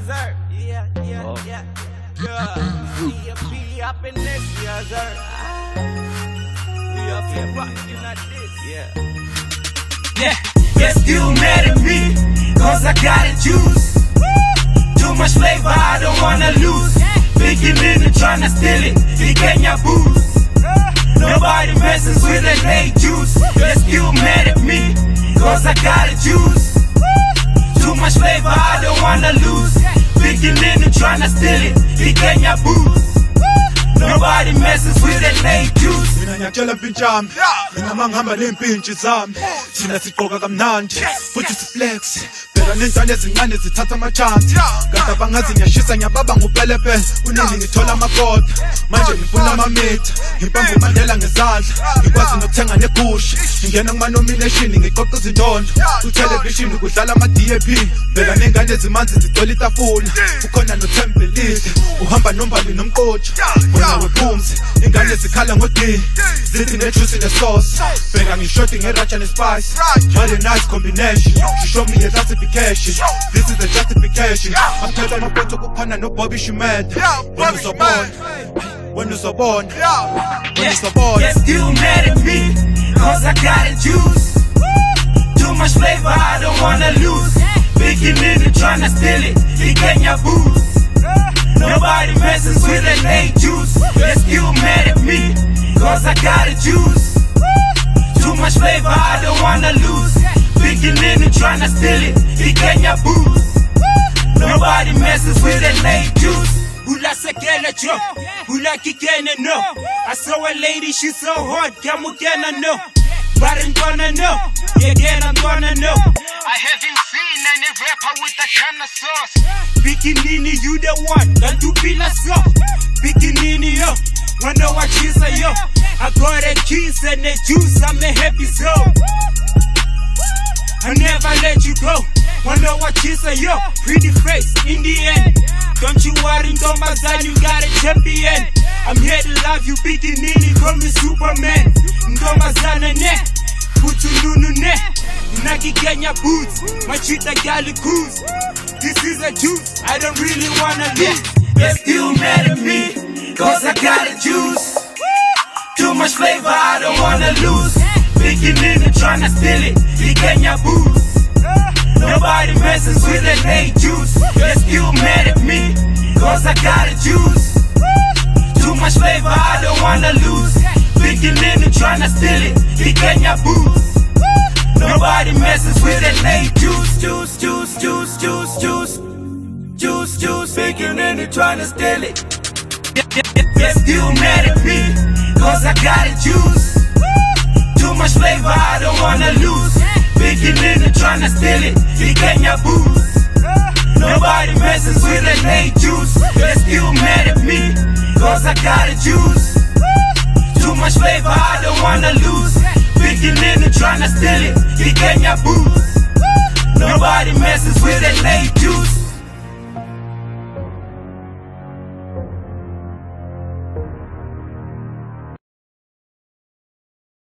sir. Yeah. Be up in this, yeah, sir. We up here rocking like this, yeah. They're still mad at me, cause I got it juice. Too much flavor, I don't wanna lose. Beginning and tryna steal it, the Kenya booze. Nobody messes with that late juice. They're still mad at me, cause I got it juice. Too much flavor, I don't wanna lose. Beginning and tryna steal it, the Kenya booze. Nobody messes with that late juice. Mina ngiyatshela mpintshami, mina mangihamba nempintshi zami. Thina sigqoka kamnandi, futhi siflex. Phela nenzane ezincane zithatha amachance. Kanti abangazi ngiyashisa ngiyababa ngupelepele. Kunini ngithola amakoda, manje ngifuna amamitha. Ngibamba uMandela ngezandla, ngikwazi nokuthenga negusha. Ngingena kuma-nomination ngiqoqa izindondo. Kuthelevishini kudlala ama-DAP. Phela nengane ezimanzi zigcwele itafula. Ukhona noThembelile, uhamba nombali nomqotho. Wephumzi, ingane zikhala ngo-D, zithi ne-juice ne-sauce. Bheka ngishoti nge-racha ne-spice. What a nice combination. She showed me a classification. This is the justification. Akuthetha amapetho kukhona no-Bobby Shimeda. When uzobona. They're still mad at me, cause I got it juice. Too much flavor, I don't wanna lose. Beginning and tryna steal it, the Kenya booze. Nobody messes with that late juice. They're still mad at me, cause I got it juice. Too much flavor, I don't wanna lose. Beginning and tryna steal it, the Kenya booze. Nobody messes with that late juice. Hula sekele jo, hula kikene no. I saw a lady, she's so hot, kamukena no. But I'm gonna know, again I'm gonna know. I haven't seen any rapper with that kind of sauce. Bikinini, you the one, that do feel a sauce. Bikinini, yo, wanna what you say, yo. I got a kiss and a juice, I'm a happy soul. I never let you go. Wonder what you say, yo. Pretty face in the end. Don't you worry, Ndombazane, you got a champion. I'm here to love you, Bikinini, call me Superman. Ndombazane ne, Putu Nunu ne. Naki Kenya boots, my cheetah galley cruise. This is a juice, I don't really wanna lose. They're still mad at me, cause I got a juice. Too much flavor, I don't wanna lose. Beginning and tryna steal it, the Kenya booze. Nobody messes with that late juice. They're still mad at me, cause I got a juice. Too much flavor, I don't wanna lose. Beginning and tryna steal it, the Kenya booze. Nobody messes with that late juice. Juice, beginning and tryna steal it. They're still mad at me, cause I got a juice. Too much flavor, I don't wanna lose. Beginning and tryna steal it, the Kenya booze. Nobody messes with that late juice. They're still mad at me, cause I got a juice. Too much flavor, I don't wanna lose. Beginning and tryna steal it, the Kenya booze. Nobody messes with that late juice.